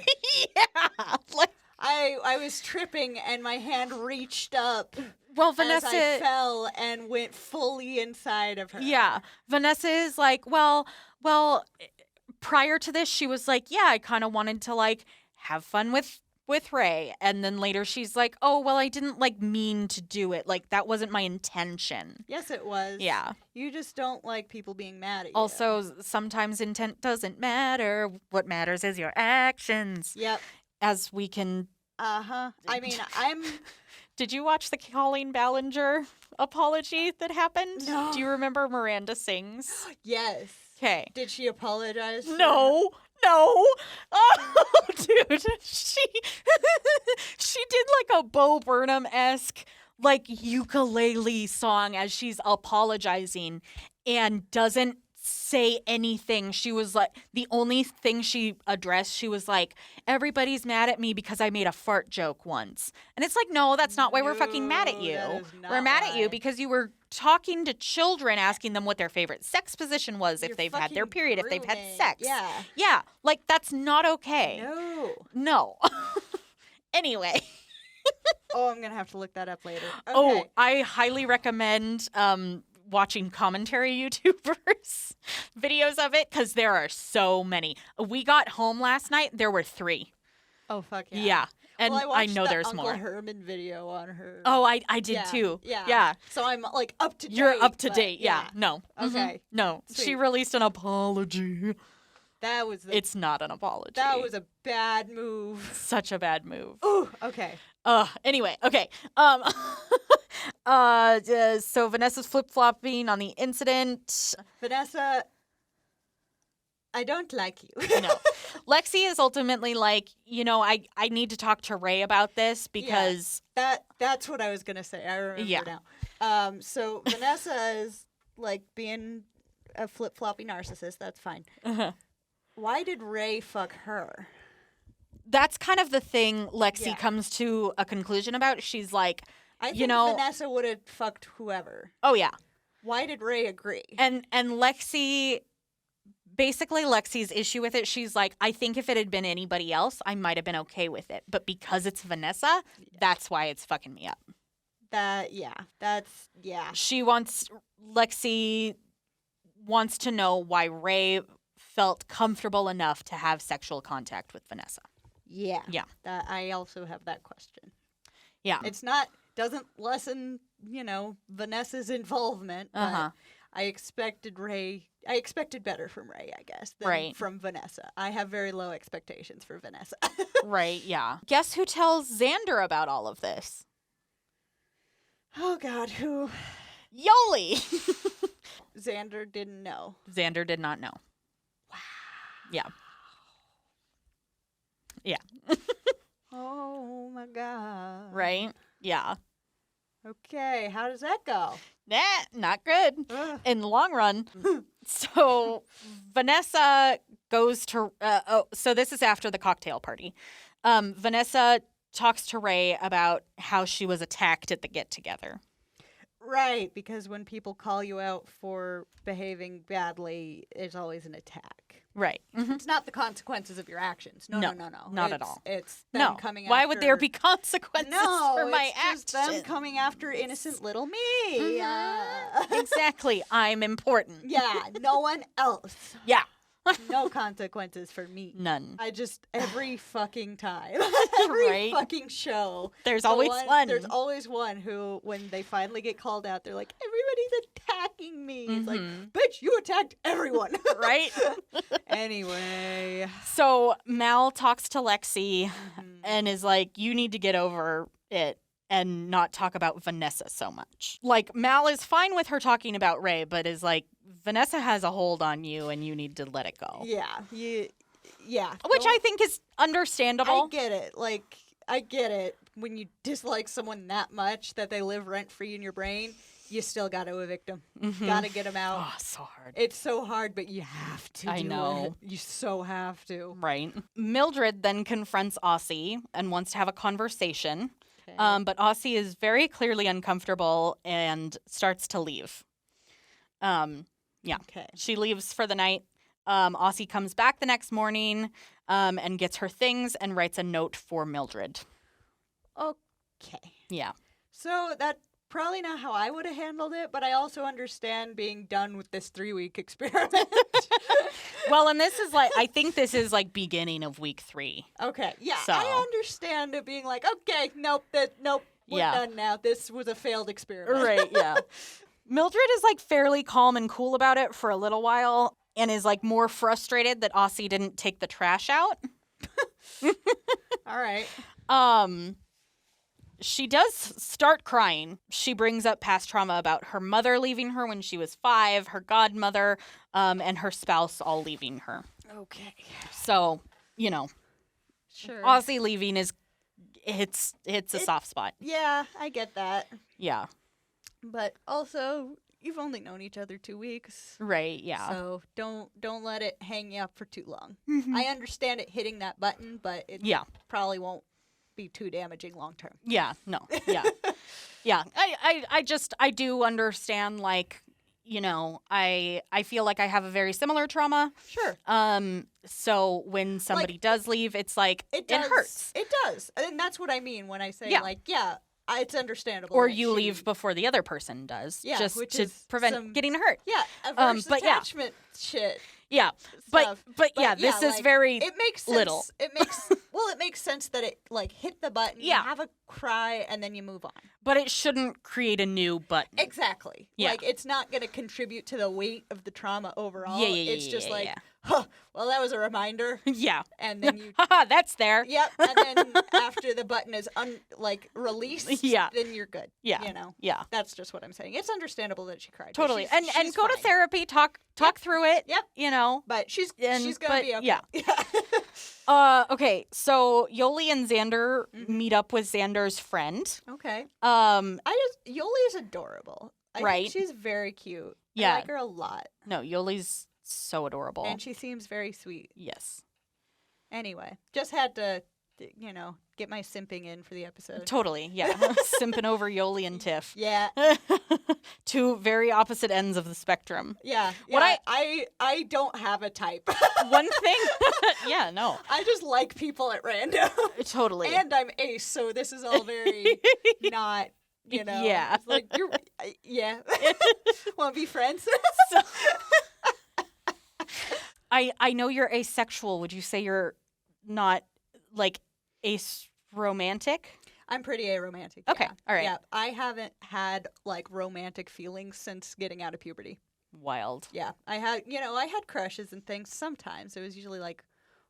Yeah. Like, I was tripping and my hand reached up well, as Vanessa I fell and went fully inside of her. Yeah. Vanessa is like, well, prior to this, she was like, yeah, I kind of wanted to like have fun with Ray. And then later she's like, oh, well, I didn't like mean to do it. Like that wasn't my intention. Yes, it was. Yeah. You just don't like people being mad at you. Also, sometimes intent doesn't matter. What matters is your actions. Yep. As we can. Uh-huh. I mean, Did you watch the Colleen Ballinger apology that happened? No. Do you remember Miranda Sings? Yes. Okay. Did she apologize? No. Oh, dude. She did like a Bo Burnham-esque like ukulele song as she's apologizing and doesn't say anything. She was like, the only thing she addressed, she was like, everybody's mad at me because I made a fart joke once. And it's like, no, that's not why we're fucking mad at you. that is not We're mad at you why. because you were talking to children, asking them what their favorite sex position was, if You're they've had their fucking period, if they've had grooming. sex. Yeah. Yeah, like that's not okay. No. Anyway. Oh, I'm going to have to look that up later. Okay. Oh, I highly recommend watching commentary YouTubers videos of it because there are so many. We got home last night. There were 3. Oh, fuck yeah. Yeah. And Well, I watched know the there's Uncle more. Herman video on her. Oh, I did Yeah, too. Yeah. Yeah. So I'm like up to date. You're up to but date. Yeah. No. Mhm. Okay. No. Sweet. She released an apology. That was It's not an apology. that was a bad move. such a bad move. Ooh, okay. Anyway, okay. So Vanessa's flip-flopping on the incident. Vanessa, I don't like you. No. Lexi is ultimately like, I need to talk to Ray about this because That's what I was gonna say. I remember Yeah. now. So Vanessa is like being a flip-floppy narcissist. That's fine. Uh-huh. Why did Ray fuck her? That's kind of the thing Lexi Yeah. comes to a conclusion about. She's like, I think you know, Vanessa would have fucked whoever. oh yeah. Why did Ray agree? And Lexi, basically Lexi's issue with it, she's like, I think if it had been anybody else, I might have been okay with it. But because it's Vanessa, that's why it's fucking me up. Lexi wants to know why Ray felt comfortable enough to have sexual contact with Vanessa. Yeah. Yeah. That I also have that question. Yeah. Doesn't lessen, Vanessa's involvement. But I expected better from Ray, I guess, than from Vanessa. I have very low expectations for Vanessa. Right, yeah. Guess who tells Xander about all of this? Oh, God, who? Yoli! Xander didn't know. Xander did not know. Wow. Yeah. Yeah. Oh, my God. Right? Yeah. Okay, how does that go? Not good. In the long run. So Vanessa goes to so this is after the cocktail party. Vanessa talks to Ray about how she was attacked at the get-together. Right, because when people call you out for behaving badly, there's always an attack. Right. Mm-hmm. It's not the consequences of your actions. No. Not at all. It's them coming after... Why would there be consequences for my actions? It's just them coming after innocent little me. Mm-hmm. Exactly. I'm important. Yeah, no one else. Yeah. No consequences for me. None. Every fucking time. Every fucking show. There's always one. There's always one who, when they finally get called out, they're like, everybody's attacking me. It's like, bitch, you attacked everyone. Right? Anyway. So Mal talks to Lexi and is like, you need to get over it and not talk about Vanessa so much. Like, Mal is fine with her talking about Ray, but is like, Vanessa has a hold on you and you need to let it go. Yeah. Yeah. Which I think is understandable. I get it. Like, I get it. When you dislike someone that much that they live rent-free in your brain, you still got to evict them. Got to get them out. Oh, so hard. It's so hard, but you have to I know. You so have to. Right. Mildred then confronts Aussie and wants to have a conversation. Okay. But Aussie is very clearly uncomfortable and starts to leave. Yeah. Okay. She leaves for the night. Aussie comes back the next morning and gets her things and writes a note for Mildred. Okay. Yeah. So that's probably not how I would have handled it, but I also understand being done with this 3-week experiment. Well, and I think this is like beginning of week 3. Okay. Yeah. So. I understand it being like, okay, nope, we're done now. This was a failed experiment. Right, yeah. Mildred is like fairly calm and cool about it for a little while and is like more frustrated that Aussie didn't take the trash out. All right. She does start crying. She brings up past trauma about her mother leaving her when she was 5, her godmother, and her spouse all leaving her. Okay. So, Sure. Aussie leaving it's a soft spot. Yeah, I get that. Yeah. But also, you've only known each other 2 weeks. Right, yeah. So don't let it hang you up for too long. Mm-hmm. I understand it hitting that button, but it probably won't be too damaging long term. Yeah, no. Yeah. Yeah. I do understand, like, I feel like I have a very similar trauma. Sure. So when somebody does leave, it's like it hurts. It does. And that's what I mean when I say it's understandable. Or you leave before the other person does, just to prevent getting hurt. Yeah, adverse attachment shit. Yeah, but this is very it makes sense. little. It makes sense that it like hit the button, you have a cry, and then you move on. But it shouldn't create a new button. Exactly. Yeah. Like it's not going to contribute to the weight of the trauma overall. Yeah. It's just like, huh, well, that was a reminder. Yeah. And then you Haha, that's there. Yep, and then after the button is released, Yeah. then you're good. Yeah. You know. Yeah. That's just what I'm saying. It's understandable that she cried. but Totally. she's And go to fine. therapy, talk through it. Yep. You know. But she's but, gonna be okay. Yeah. Okay, so Yoli and Xander Mm-hmm. meet up with Xander's friend. Okay. Um Yoli is adorable. I Right. think she's very cute. Yeah. I like her a lot. no, Yoli's so adorable. And she seems very sweet. Yes. Anyway, just had to, get my simping in for the episode. Totally. Yeah. Simping over Yoli and Tiff. Yeah. Two very opposite ends of the spectrum. Yeah. What I don't have a type. One thing. Yeah, no. I just like people at random. Totally. And I'm ace, so this is all very not, Yeah. It's like, yeah. Want to be friends? So, I know you're asexual. Would you say you're not like romantic? I'm pretty aromantic. Okay, Yeah. all right. Yeah, I haven't had like romantic feelings since getting out of puberty. Wild. Yeah, I had crushes and things. Sometimes it was usually like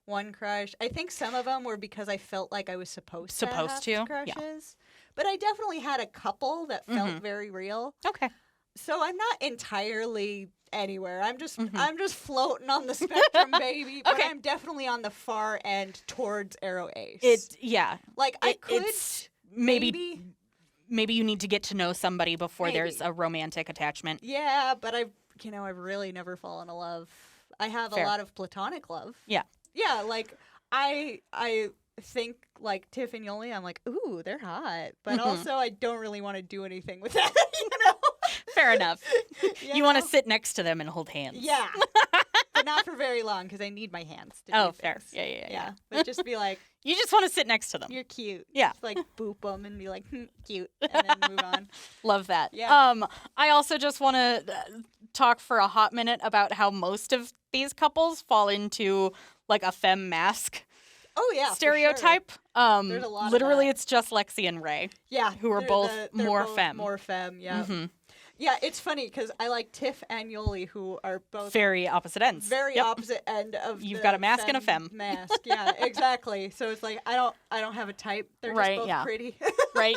one crush. I think some of them were because I felt like I was supposed to have Yeah. crushes. But I definitely had a couple that felt Mhm. very real. Okay. So I'm not entirely anywhere. I'm just Mhm. I'm just floating on the spectrum, baby. But Okay. I'm definitely on the far end towards arrow ace. I could it's maybe you need to get to know somebody before there's Maybe. a romantic attachment. Yeah, but I've really never fallen in love. I have Fair. a lot of platonic love. Yeah. Yeah, like I think like Tiff and Yoli, I'm like, ooh, they're hot. But Mhm. also I don't really want to do anything with that, Fair enough. You You want to know? sit next to them and hold hands. Yeah. But not for very long because I need my hands to Oh, do fair. things. Yeah. But just be like, You just want to sit next to them. you're cute. Yeah. Just like boop them and be like, cute. And then move on. Love that. Yeah. I also just want to talk for a hot minute about how most of these couples fall into like a femme mask Oh, yeah. for sure. stereotype. There's a lot of Literally, that. it's just Lexi and Ray. Yeah. who are they're both they're more both femme. More femme, yeah. Mhm. Yeah, it's funny because I like Tiff and Yoli, who are both Very opposite ends. very Yep. opposite end of You've the got a mask and a femme. mask. Yeah, exactly. So it's like I don't have a type. They're Right, just both yeah. pretty. Right?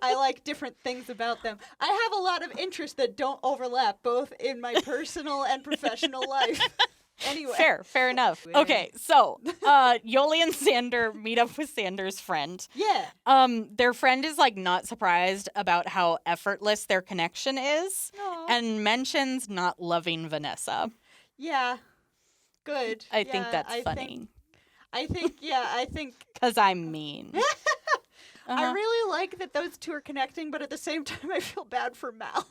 I like different things about them. I have a lot of interests that don't overlap, both in my personal and professional life. Anyway. Fair enough. Yeah. Okay, so Yoli and Xander meet up with Xander's friend. Yeah. Their friend is like not surprised about how effortless their connection is Aw. and mentions not loving Vanessa. Yeah. Good. I think Yeah, that's funny I think because I'm mean. I Uh-huh. really like that those two are connecting, but at the same time I feel bad for Mal.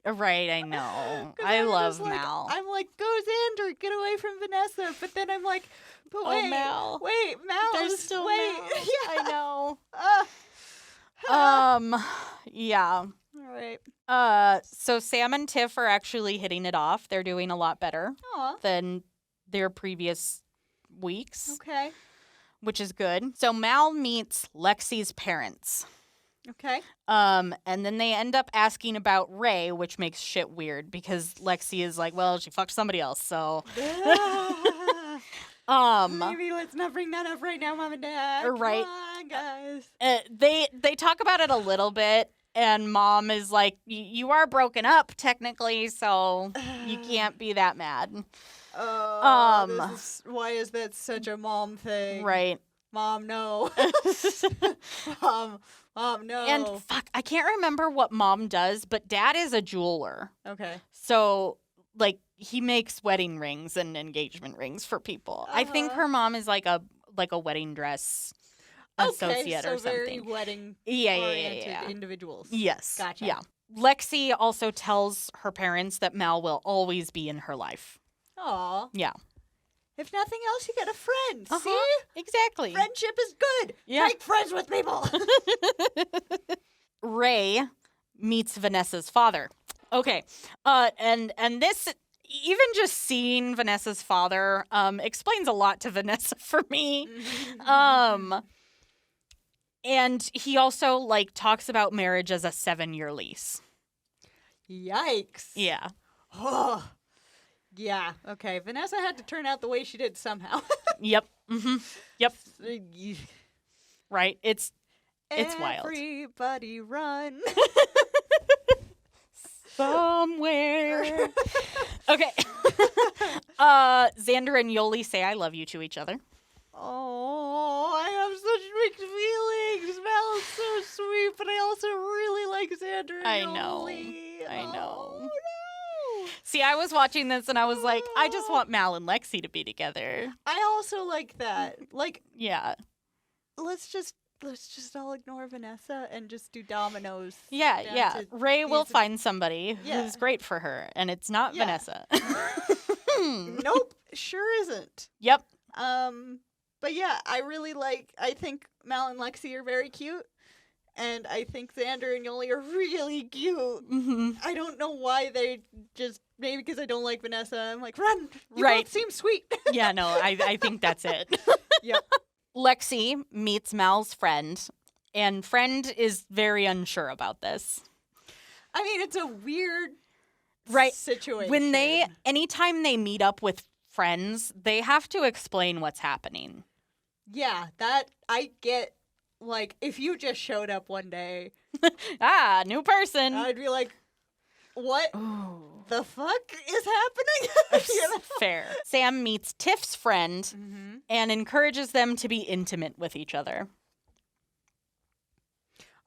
Right, I know. 'Cause I I'm love just like- Mal. I'm like, go Xander, get away from Vanessa. But then I'm like, but Oh, wait, Mal. wait, Mal. There's is- still wait. Mal. Yeah. I know. Uh, Yeah. all right. So Sam and Tiff are actually hitting it off. They're doing a lot better Aw. than their previous weeks, Okay. which is good. So Mal meets Lexi's parents. Okay. And then they end up asking about Ray, which makes shit weird because Lexi is like, well, she fucked somebody else, so Maybe let's not bring that up right now, Mom and Dad. Right. Come on, guys. they talk about it a little bit, and Mom is like, you are broken up technically, so you can't be that mad. Oh, why is that such a mom thing? Right. Mom, no. Mom, no. And fuck, I can't remember what Mom does, but Dad is a jeweler. Okay. So, like, he makes wedding rings and engagement rings for people. I think Uh-huh. her mom is like a wedding dress associate so or very something. wedding Yeah. oriented individuals. Yes. Gotcha. Yeah. Lexi also tells her parents that Mal will always be in her life. Aw. Yeah. If nothing else, you get a friend. Uh-huh. See? Exactly. Friendship is good. Yeah. Make friends with people. Ray meets Vanessa's father. Okay. And this, even just seeing Vanessa's father explains a lot to Vanessa for me. And he also like talks about marriage as a 7-year lease. Yikes. Yeah. Oh. Yeah. Okay. Vanessa had to turn out the way she did somehow. Yep. Yep. Right. It's wild. Everybody run. Somewhere. Okay. Xander and Yoli say I love you to each other. Oh, I have such mixed feelings. Mel is so sweet, but I also really like Xander and I know. Yoli. I know. Oh, no. See, I was watching this and I was like, I just want Mal and Lexi to be together. I also like that. Like, Yeah. let's just all ignore Vanessa and just do dominoes. Yeah, down yeah. to Ray will these- find somebody Yeah. who's great for her, and it's not Yeah. Vanessa. Nope, sure isn't. Yep. But yeah, I think Mal and Lexi are very cute. And I think Xander and Yoli are really cute. Hmm. I don't know why they just, maybe because I don't like Vanessa. I'm like, run! You Right. both seem sweet. Yeah, no, I think that's it. Yep. Lexi meets Mal's friend, and friend is very unsure about this. I mean, it's a weird Right. situation. Anytime they meet up with friends, they have to explain what's happening. Yeah, that, I get, like, if you just showed up one day, New person. I'd be like, what Ooh. the fuck is happening? You know? Fair. Sam meets Tiff's friend Mm-hmm. and encourages them to be intimate with each other.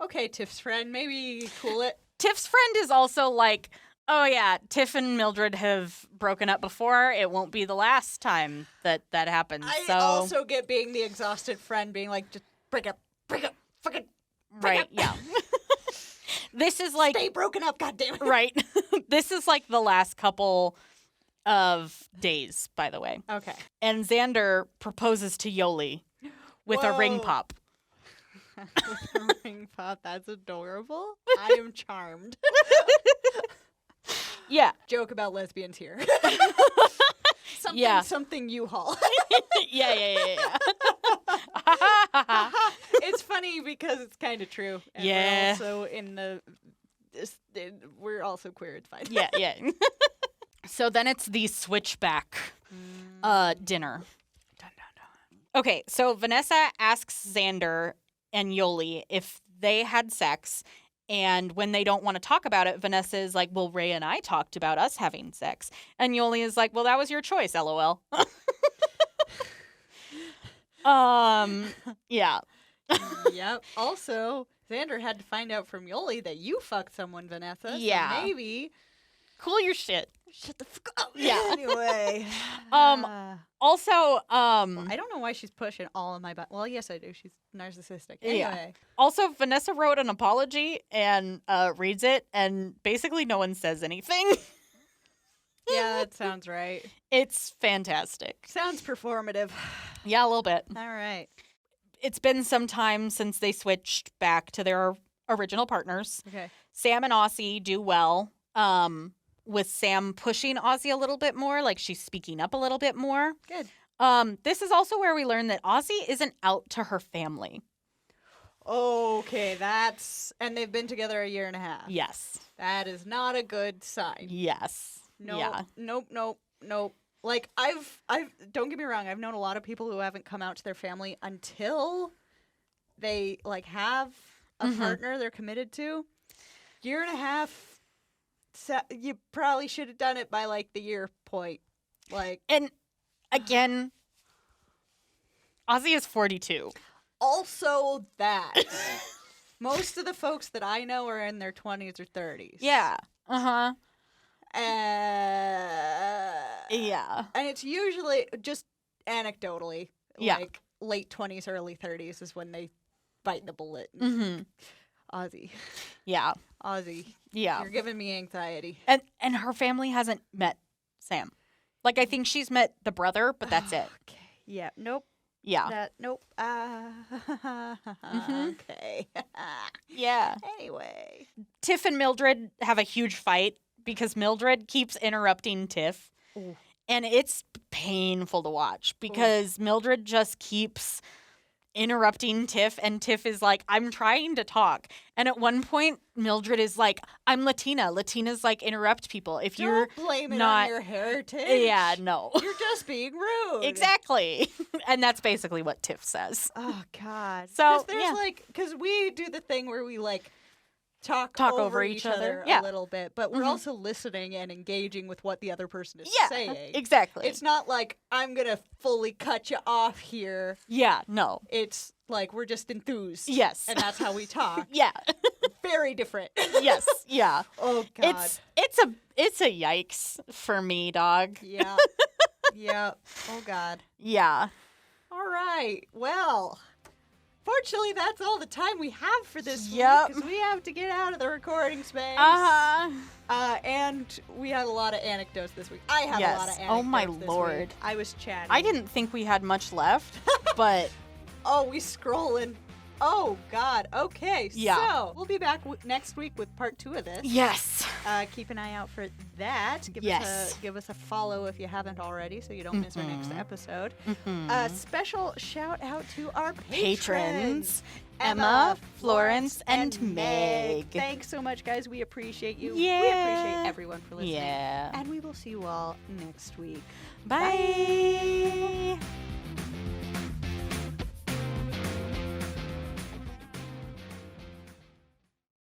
Okay, Tiff's friend, maybe cool it. Tiff's friend is also like, oh yeah, Tiff and Mildred have broken up before. It won't be the last time that happens. I so also get being the exhausted friend being like, just break up, fucking break right, up. yeah. This is like Stay broken up, goddammit. right. This is like the last couple of days, by the way. Okay. And Xander proposes to Yoli with a ring Whoa. pop. With a ring pop, that's adorable. I am charmed. Yeah. Joke about lesbians here. Something, Yeah. something U-Haul. Yeah. It's funny because it's kind of true. And Yeah. We're also we're also queer. It's fine. Yeah. So then it's the switchback dinner. Dun, dun, dun. Okay, so Vanessa asks Xander and Yoli if they had sex, and when they don't want to talk about it, Vanessa is like, well, Ray and I talked about us having sex. And Yoli is like, well, that was your choice, LOL. Yeah. Yep. Also, Xander had to find out from Yoli that you fucked someone, Vanessa. So Yeah. maybe. Cool your shit. Shut the fuck up. Yeah. Anyway. Also, I don't know why she's pushing all of my butt. Well, yes, I do. She's narcissistic. Yeah. Anyway. also Vanessa wrote an apology and reads it, and basically no one says anything. Yeah, that sounds right. It's fantastic. Sounds performative. Yeah, a little bit. All right. It's been some time since they switched back to their original partners. Okay. Sam and Aussie do well, with Sam pushing Aussie a little bit more, like she's speaking up a little bit more. Good. This is also where we learn that Aussie isn't out to her family. Okay, and they've been together a year and a half. Yes. That is not a good sign. Yes. No. Yeah. Nope. Like I've don't get me wrong, I've known a lot of people who haven't come out to their family until they like have a Mhm. partner they're committed to. Year and a half, you probably should have done it by like the year point. Like And again, Aussie is 42. also that most of the folks that I know are in their 20s or 30s. Yeah. Uh-huh. Yeah. And it's usually just anecdotally, Yeah. like late 20s, early 30s is when they bite the bullet. Mm-hmm. Ozzy. Yeah. Ozzy. Yeah. You're giving me anxiety. And her family hasn't met Sam. Like, I think she's met the brother, but that's it. Okay. Yeah. Nope. Yeah. Nope. Okay. Yeah. Anyway. Tiff and Mildred have a huge fight because Mildred keeps interrupting Tiff. Ooh. And it's painful to watch because Mildred just keeps interrupting Tiff, and Tiff is like, I'm trying to talk. And at one point, Mildred is like, I'm Latina. Latinas like interrupt people. If you're Don't blame it not on your heritage. Yeah, no. You're just being rude. Exactly. And that's basically what Tiff says. Oh, God. So, there's yeah. because we do the thing where we talk over each other. Yeah. a little bit, but we're also listening and engaging with what the other person is Yeah, saying. exactly. It's not like I'm going to fully cut you off here. Yeah, no. It's like we're just enthused. Yes. And that's how we talk. Yeah. Very different. Yes. Yeah. Oh, God. It's a yikes for me, dog. Yeah. Yeah. Oh, God. Yeah. All right. Well, fortunately, that's all the time we have for this week Yep. because we have to get out of the recording space. And we had a lot of anecdotes this week. I had a lot of Yes. anecdotes Oh my this Lord. week. I was chatting. I didn't think we had much left, but Oh, we scrolling. Oh, God. Okay. Yeah. So we'll be back next week with part 2 of this. yes. Keep an eye out for that. Give us a follow if you haven't already so you don't miss our next episode. Special shout out to our patrons. Emma, Florence, and Meg. Thanks so much, guys. We appreciate you. Yeah. We appreciate everyone for listening. Yeah. And we will see you all next week. Bye.